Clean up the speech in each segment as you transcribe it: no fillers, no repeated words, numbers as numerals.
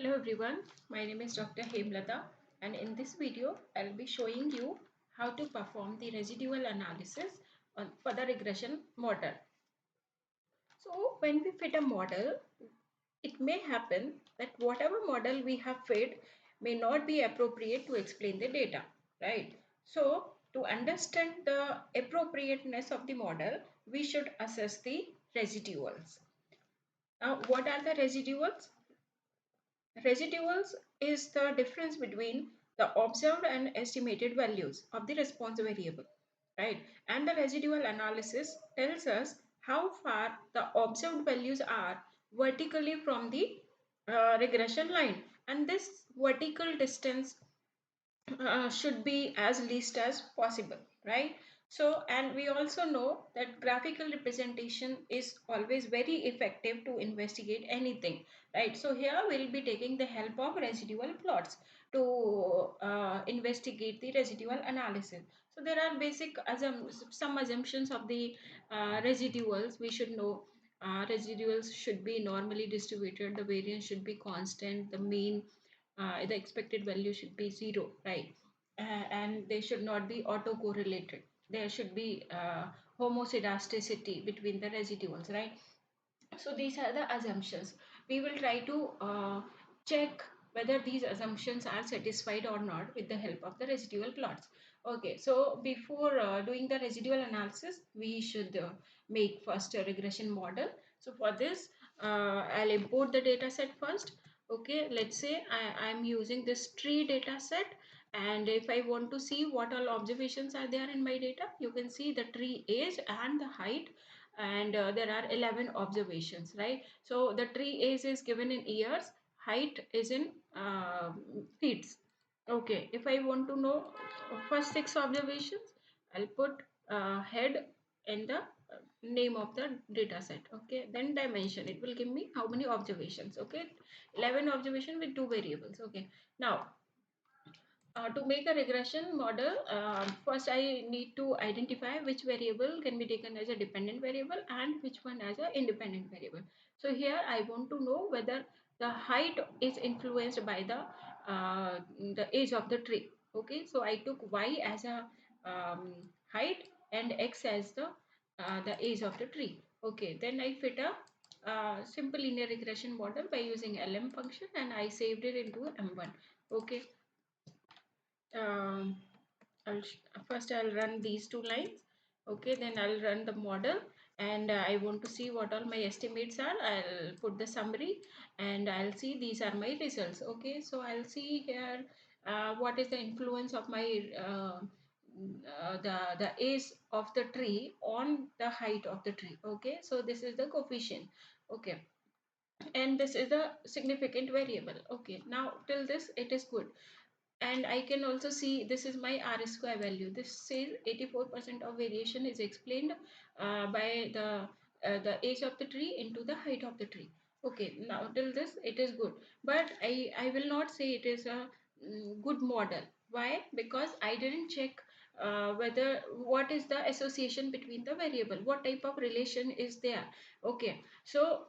Hello everyone, my name is Dr. Hemlata, and in this video I'll be showing you how to perform the residual analysis for the regression model. So when we fit a model, it may happen that whatever model we have fit may not be appropriate to explain the data, right? So to understand the appropriateness of the model, we should assess the residuals. Now what are the residuals? Residuals is the difference between the observed and estimated values of the response variable, right? And the residual analysis tells us how far the observed values are vertically from the regression line, and this vertical distance should be as least as possible, right? So, and we also know that graphical representation is always very effective to investigate anything, right? So here we'll be taking the help of residual plots to investigate the residual analysis. So there are basic some assumptions of the residuals we should know. Residuals should be normally distributed, the variance should be constant, the mean the expected value should be 0, right? And they should not be autocorrelated. There should be homoscedasticity between the residuals, right? So these are the assumptions. We will try to check whether these assumptions are satisfied or not with the help of the residual plots. Okay, so before doing the residual analysis, we should make first a regression model. So for this, I'll import the data set first. Okay, let's say I'm using this tree data set, and if I want to see what all observations are there in my data, you can see the tree age and the height, and there are 11 observations, right? So the tree age is given in years, height is in feet. Okay, if I want to know first 6 observations, I'll put head in the name of the data set. Okay, then dimension, it will give me how many observations. Okay, 11 observation with 2 variables. Okay, now to make a regression model, first I need to identify which variable can be taken as a dependent variable and which one as an independent variable. So here I want to know whether the height is influenced by the age of the tree. Okay, so I took y as a height and x as the age of the tree. Okay, then I fit a simple linear regression model by using LM function, and I saved it into M1. Okay, um, first I'll run these two lines. Okay, then I'll run the model, and I want to see what all my estimates are. I'll put the summary, and I'll see these are my results. Okay, so I'll see here what is the influence of my the age of the tree on the height of the tree. Okay, so this is the coefficient. Okay, and this is the significant variable. Okay, now till this it is good, and I can also see this is my R square value. This says 84% of variation is explained by the age of the tree into the height of the tree. Okay, now till this it is good, but I will not say it is a good model. Why? Because I didn't check whether what is the association between the variable, what type of relation is there. Okay, so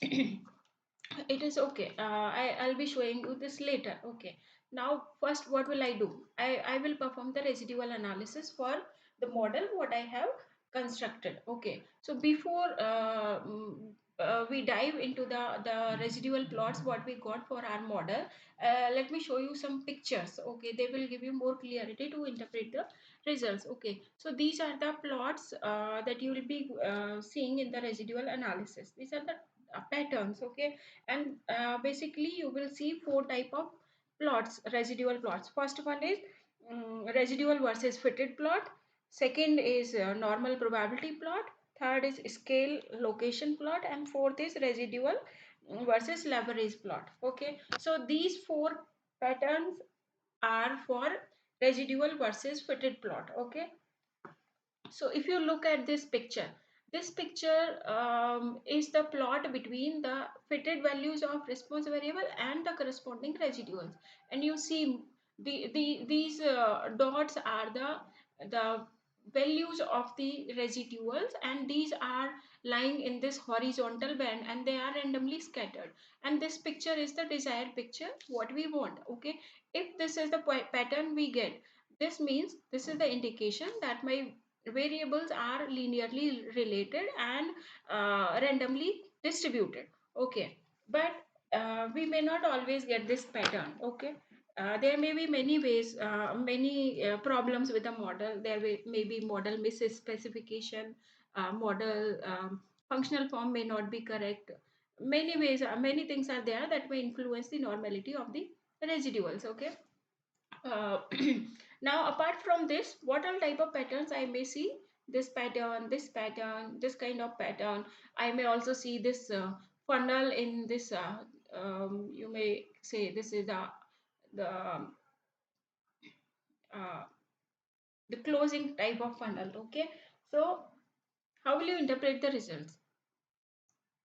it is okay. I'll be showing you this later. Okay, now first what will I do? I will perform the residual analysis for the model what I have constructed. Okay, so before we dive into the residual plots what we got for our model, let me show you some pictures. Okay, they will give you more clarity to interpret the results. Okay, so these are the plots that you will be seeing in the residual analysis. These are the patterns. Okay, and basically you will see 4 type of plots, residual plots. First one is residual versus fitted plot. Second is normal probability plot. Third is scale location plot, and fourth is residual versus leverage plot. Okay, so these 4 patterns are for residual versus fitted plot. Okay, so if you look at this picture is the plot between the fitted values of response variable and the corresponding residuals, and you see these dots are the values of the residuals, and these are lying in this horizontal band and they are randomly scattered, and this picture is the desired picture what we want. Okay, if this is the pattern we get, this means this is the indication that my variables are linearly related and randomly distributed. Okay, but we may not always get this pattern. Okay, there may be many ways, many problems with the model. There may be model misspecification, model functional form may not be correct. Many ways, many things are there that may influence the normality of the residuals. Okay. Uh, Now, apart from this, what all type of patterns I may see? This pattern, this pattern, this kind of pattern. I may also see this funnel in this. You may say this is uh, the closing type of funnel. Okay, so how will you interpret the results?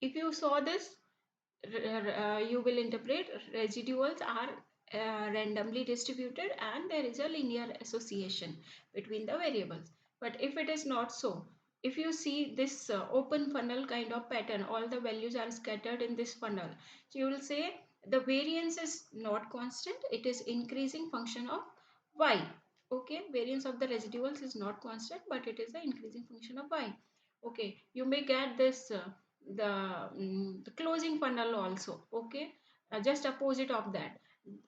If you saw this, you will interpret residuals are randomly distributed and there is a linear association between the variables. But if it is not so, if you see this open funnel kind of pattern, all the values are scattered in this funnel, so you will say the variance is not constant, it is increasing function of y. Okay, variance of the residuals is not constant but it is the increasing function of y. Okay, you may get this the closing funnel also. Okay, just opposite of that,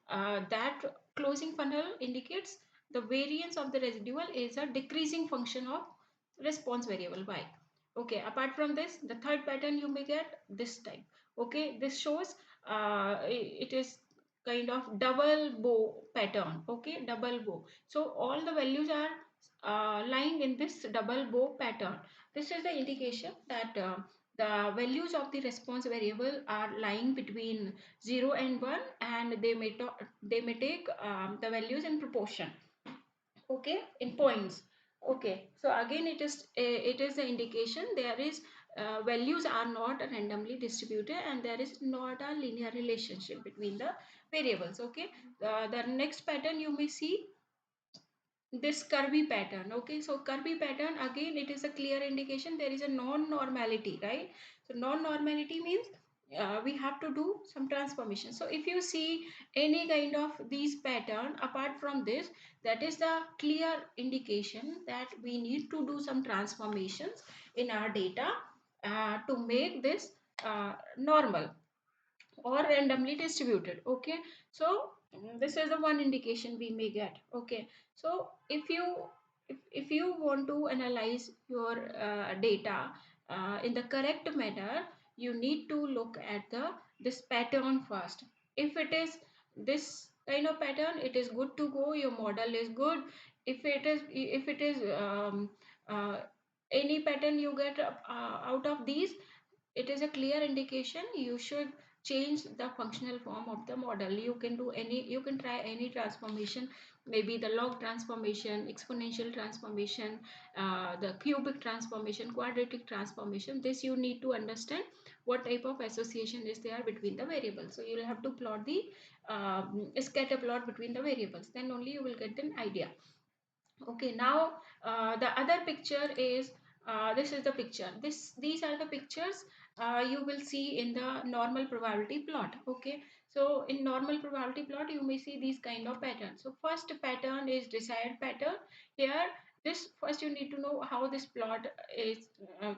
that closing funnel indicates the variance of the residual is a decreasing function of response variable y. Okay, apart from this, the third pattern you may get this type. Okay, this shows it is kind of double bow pattern. Okay, double bow, so all the values are lying in this double bow pattern. This is the indication that the values of the response variable are lying between 0 and 1 and they may take the values in proportion. Okay, in points. Okay, so again it is the indication there is values are not randomly distributed and there is not a linear relationship between the variables. Okay, the next pattern you may see this curvy pattern. Okay, so curvy pattern, again it is a clear indication there is a non-normality, right? So non-normality means we have to do some transformation. So if you see any kind of these pattern apart from this, that is the clear indication that we need to do some transformations in our data to make this normal or randomly distributed. Okay, so this is the one indication we may get. Okay, so if you want to analyze your data in the correct manner, you need to look at the this pattern first. If it is this kind of pattern, it is good to go, your model is good. If it is uh, any pattern you get out of these, it is a clear indication you should change the functional form of the model. You can do any, you can try any transformation, maybe the log transformation, exponential transformation, the cubic transformation, quadratic transformation. This you need to understand what type of association is there between the variables. So you will have to plot the scatter plot between the variables, then only you will get an idea. Okay, now the other picture is this is the picture. These are the pictures you will see in the normal probability plot. Okay, so in normal probability plot you may see these kind of patterns. So first pattern is desired pattern. Here, this first you need to know how this plot is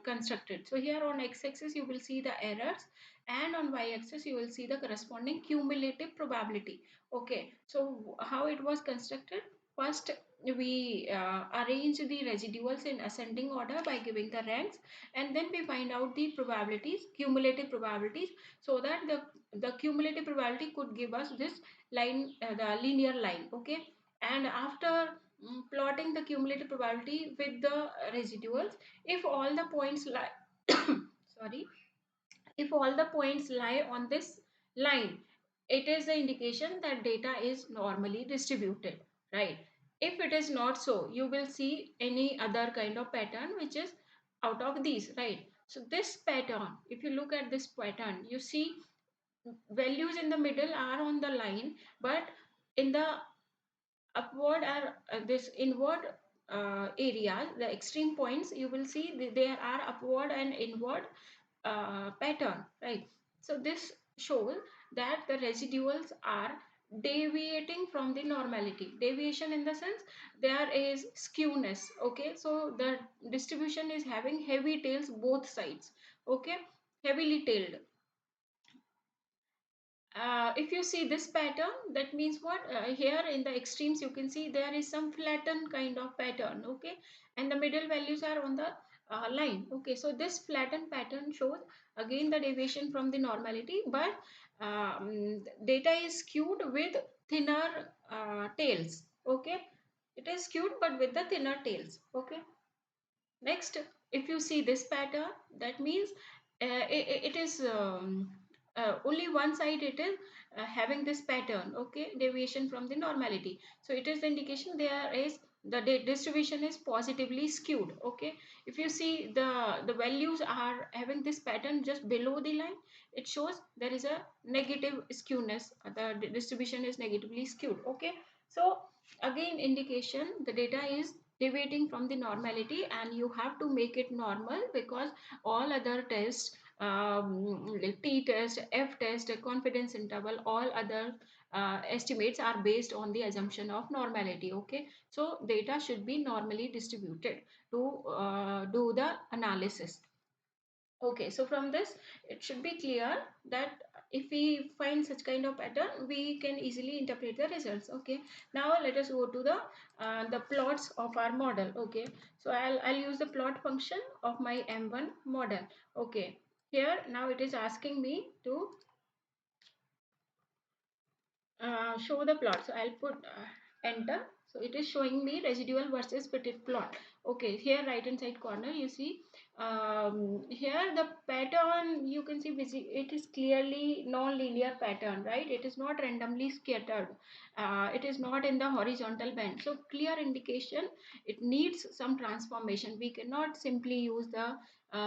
constructed. So here on x-axis you will see the errors and on y-axis you will see the corresponding cumulative probability. Okay, so how it was constructed? First, we arrange the residuals in ascending order by giving the ranks, and then we find out the probabilities, cumulative probabilities, so that the cumulative probability could give us this line, the linear line. Okay, and after plotting the cumulative probability with the residuals, if all the points lie sorry, if all the points lie on this line, it is the indication that data is normally distributed, right? If it is not so, you will see any other kind of pattern which is out of these, right? So this pattern, if you look at this pattern, you see values in the middle are on the line, but in the upward or this inward areas, the extreme points, you will see there are upward and inward pattern, right? So this shows that the residuals are deviating from the normality. Deviation in the sense there is skewness. Okay, so the distribution is having heavy tails both sides. Okay, heavily tailed. If you see this pattern, that means what, here in the extremes you can see there is some flattened kind of pattern. Okay, and the middle values are on the line. Okay, so this flattened pattern shows again the deviation from the normality, but data is skewed with thinner tails. Okay, it is skewed but with the thinner tails. Okay, next, if you see this pattern, that means it is only one side, it is having this pattern. Okay, deviation from the normality. So it is the indication there is the distribution is positively skewed. Okay, if you see the values are having this pattern just below the line, it shows there is a negative skewness. The distribution is negatively skewed. Okay, so again indication the data is deviating from the normality, and you have to make it normal because all other tests, like t test, f test, confidence interval, all other estimates are based on the assumption of normality. Okay, so data should be normally distributed to do the analysis. Okay, so from this, it should be clear that if we find such kind of pattern, we can easily interpret the results. Okay, now let us go to the plots of our model. Okay, so I'll use the plot function of my M1 model. Okay, here now it is asking me to show the plot. So I'll put enter. So it is showing me residual versus fitted plot. Okay, here right hand side corner you see, here the pattern you can see it is clearly non-linear pattern, right? It is not randomly scattered. It is not in the horizontal band. So clear indication it needs some transformation. We cannot simply use the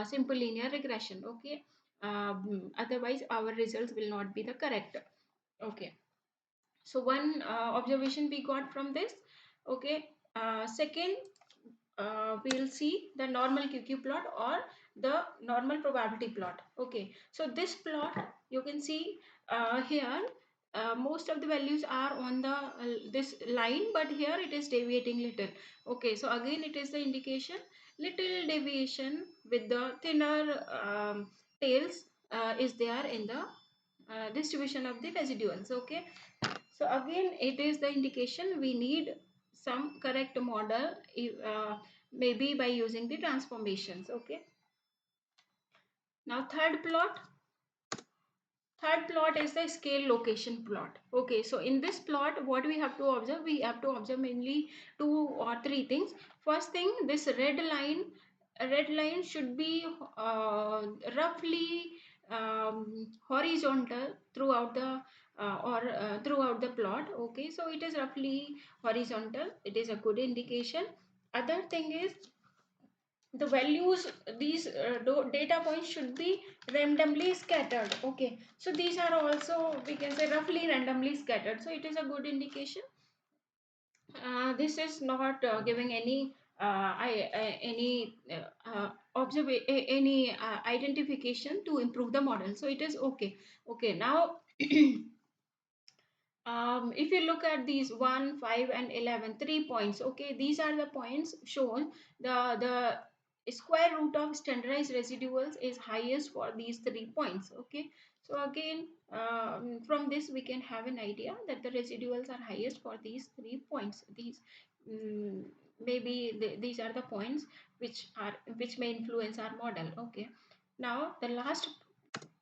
simple linear regression. Okay, otherwise our results will not be the correct. Okay, so one observation we got from this. Okay, second, we'll see the normal QQ plot or the normal probability plot. Okay, so this plot you can see here, most of the values are on the this line, but here it is deviating little. Okay, so again it is the indication little deviation with the thinner tails is there in the distribution of the residuals. Okay, so again it is the indication we need some correct model, maybe by using the transformations. Okay, now third plot is the scale location plot. Okay, so in this plot what we have to observe, we have to observe mainly two or three things. First thing, this red line should be roughly horizontal throughout the throughout the plot. Okay, so it is roughly horizontal, it is a good indication. Other thing is the values, these data points should be randomly scattered. Okay, so these are also we can say roughly randomly scattered, so it is a good indication. This is not giving any any any identification to improve the model, so it is okay. Okay, now if you look at these 1, 5 and 11, 3 points. Okay, these are the points shown. The square root of standardized residuals is highest for these 3 points. Okay, so again from this we can have an idea that the residuals are highest for these 3 points. These um, maybe these are the points which may influence our model. Okay, now the last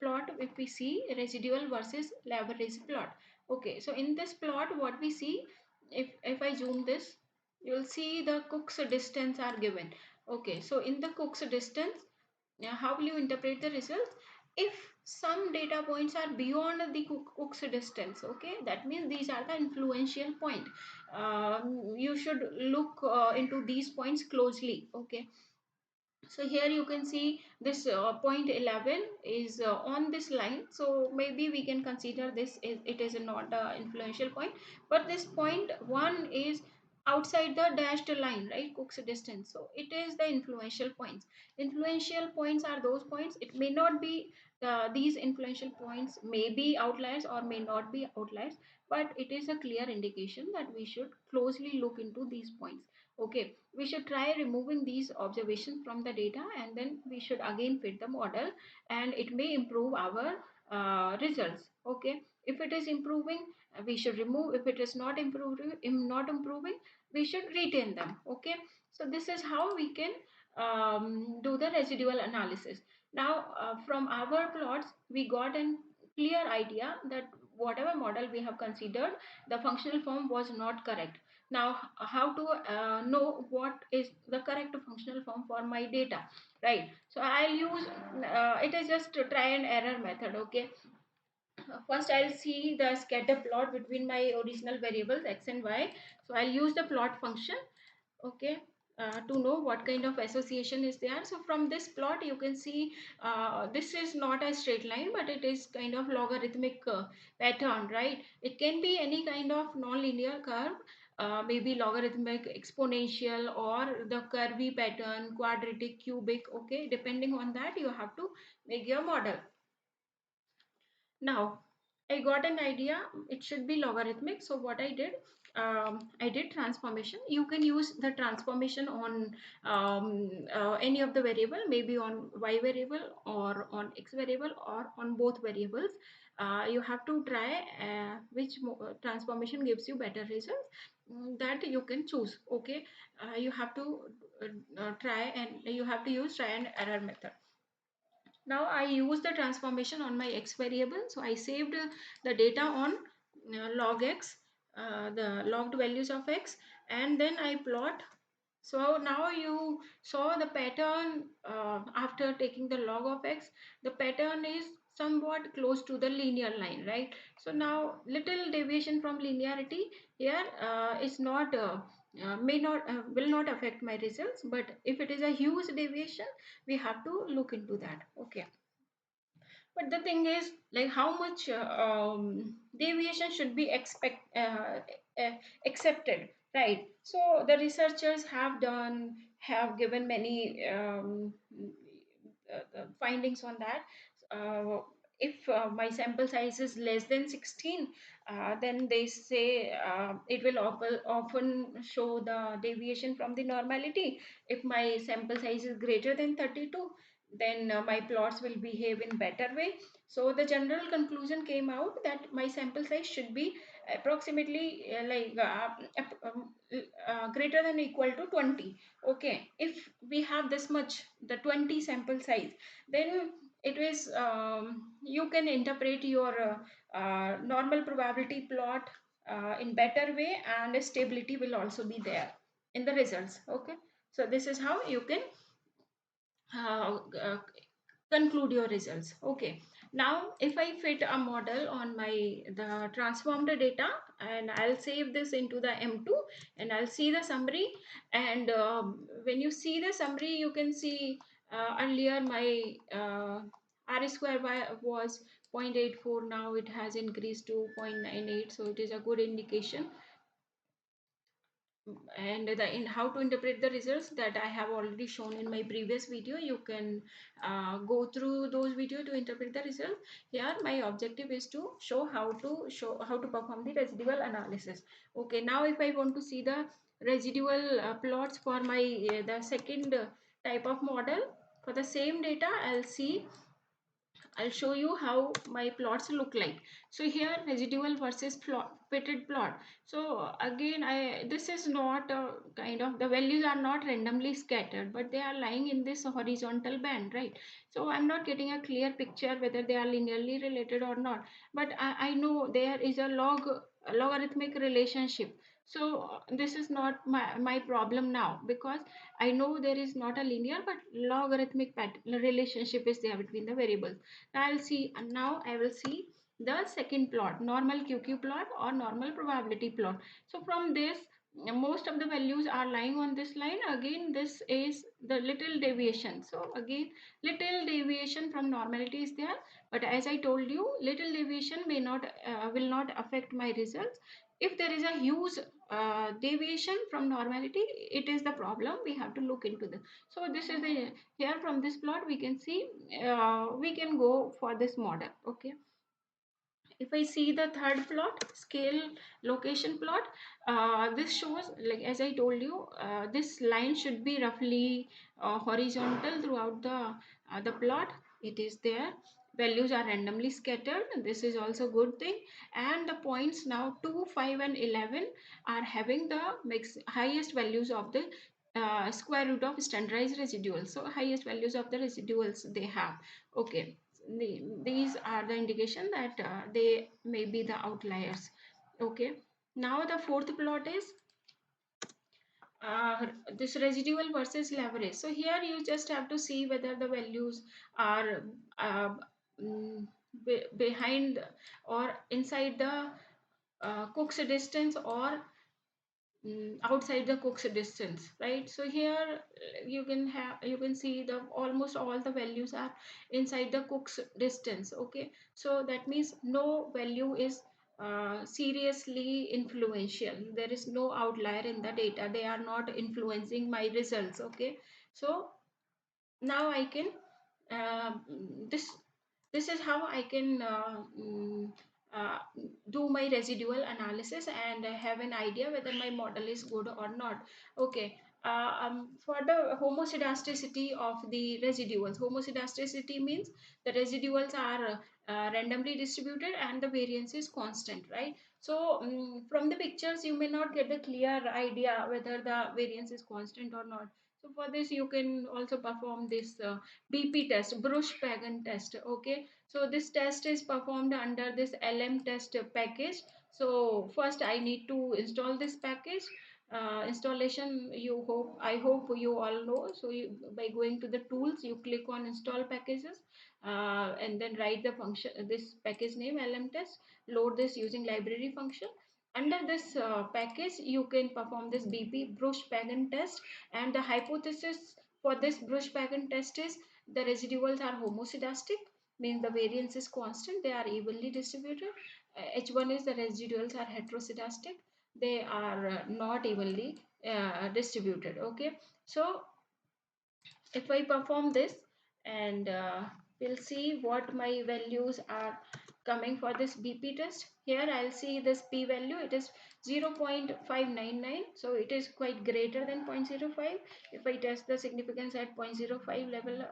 plot, if we see residual versus leverage plot. Okay, so in this plot what we see, if I zoom this, you'll see the Cook's distance are given. Okay, so in the Cook's distance, now how will you interpret the results? If some data points are beyond the Cook's distance, okay, that means these are the influential point. You should look into these points closely. Okay, so here you can see this point 11 is on this line, so maybe we can consider this is, it is not influential point, but this point 1 is outside the dashed line, right? Cook's distance. So it is the influential points. Influential points are those points. It may not be these influential points may be outliers or may not be outliers, but it is a clear indication that we should closely look into these points. Okay, we should try removing these observations from the data, and then we should again fit the model, and it may improve our results. Okay, if it is improving, we should remove. If it is not improving, we should retain them. Okay, so this is how we can do the residual analysis. Now from our plots we got a clear idea that whatever model we have considered, the functional form was not correct. Now how to know what is the correct functional form for my data, right? So I'll use it is just a try and error method. Okay, first I'll see the scatter plot between my original variables x and y. So I'll use the plot function. Okay, to know what kind of association is there. So from this plot you can see this is not a straight line, but it is kind of logarithmic pattern, right? It can be any kind of non-linear curve, maybe logarithmic, exponential, or the curvy pattern, quadratic, cubic. Okay, depending on that you have to make your model. Now, I got an idea, it should be logarithmic. So what I did transformation. You can use the transformation on any of the variable, maybe on y variable or on x variable or on both variables. You have to try which transformation gives you better results. That you can choose. Okay, you have to try, and you have to use try and error method. Now I use the transformation on my x variable. So I saved the data on log x, the logged values of x, and then I plot. So now you saw the pattern after taking the log of x. The pattern is somewhat close to the linear line, right? So now little deviation from linearity here is not may not will not affect my results, but if it is a huge deviation, we have to look into that. Okay, but the thing is, like, how much deviation should be uh, accepted, right? So the researchers have given many findings on that. uh, if my sample size is less than 16, then they say it will often show the deviation from the normality. If my sample size is greater than 32, then my plots will behave in better way. So the general conclusion came out that my sample size should be approximately greater than or equal to 20. Okay, if we have this much, the 20 sample size, then it is you can interpret your normal probability plot in better way, and stability will also be there in the results. Okay, so this is how you can uh, uh, conclude your results. Okay, now if I fit a model on my the transformed data, and I'll save this into the m2, and I'll see the summary. And when you see the summary, you can see earlier my r square was 0.84, now it has increased to 0.98, so it is a good indication. And in how to interpret the results, that I have already shown in my previous video. You can go through those videos to interpret the results. Here my objective is to show how to perform the residual analysis. Okay, now if I want to see the residual plots for my the second type of model, for the same data, I'll show you how my plots look like. So here residual versus fitted plot. So again, this is not a kind of, the values are not randomly scattered, but they are lying in this horizontal band, right? So I'm not getting a clear picture whether they are linearly related or not. But I know there is a logarithmic relationship. So this is not my problem now, because I know there is not a linear but logarithmic relationship is there between the variables. Now I will see the second plot, normal QQ plot or normal probability plot. So from this, most of the values are lying on this line. Again, this is the little deviation. So again, little deviation from normality is there. But as I told you, little deviation may not will not affect my results. if there is a huge deviation from normality, it is the problem. We have to look into this. So this is the, here from this plot we can see, we can go for this model. Okay, if I see the third plot, scale location plot, this shows, like as I told you, this line should be roughly horizontal throughout the plot. It is there. Values are randomly scattered. This is also good thing. And the points now 2, 5, and 11 are having the highest values of the square root of standardized residuals. So highest values of the residuals they have. Okay, these are the indication that they may be the outliers. Okay, now the fourth plot is this residual versus leverage. So here you just have to see whether the values are uh, mm, behind or inside the Cook's distance, or outside the Cook's distance, right? So here you can see the almost all the values are inside the Cook's distance. Okay, so that means no value is seriously influential. There is no outlier in the data. They are not influencing my results. Okay, so now I can uh, this this is how I can uh, do my residual analysis and have an idea whether my model is good or not. Okay, for the homoscedasticity of the residuals, homoscedasticity means the residuals are randomly distributed and the variance is constant, right? So from the pictures you may not get a clear idea whether the variance is constant or not. So for this, you can also perform this BP test, Breusch-Pagan test. Okay, so this test is performed under this LM test package. So first, I need to install this package. Installation, I hope you all know. So by going to the tools, you click on install packages, and then write the function, this package name LM test. Load this using library function. Under this package, you can perform this BP Breusch-Pagan test, and the hypothesis for this Breusch-Pagan test is the residuals are homoscedastic, means the variance is constant, they are evenly distributed. H1 is the residuals are heteroscedastic, they are not evenly distributed. Okay, so if I perform this, and we'll see what my values are coming for this BP test. Here I'll see this p value, it is 0.599, so it is quite greater than 0.05. If I test the significance at 0.05 level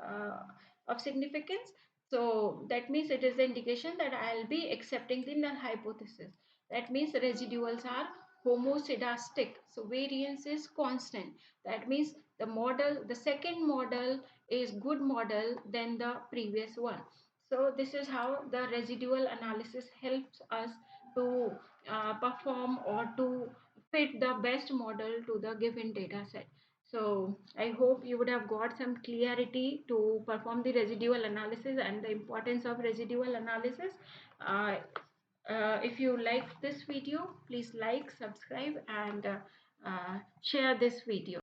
of significance, so that means it is the indication that I'll be accepting the null hypothesis. That means the residuals are homoscedastic, so variance is constant. That means the model, the second model is good model than the previous one. So this is how the residual analysis helps us to perform or to fit the best model to the given data set. So I hope you would have got some clarity to perform the residual analysis and the importance of residual analysis. uh, if you like this video, please like, subscribe, and share this video.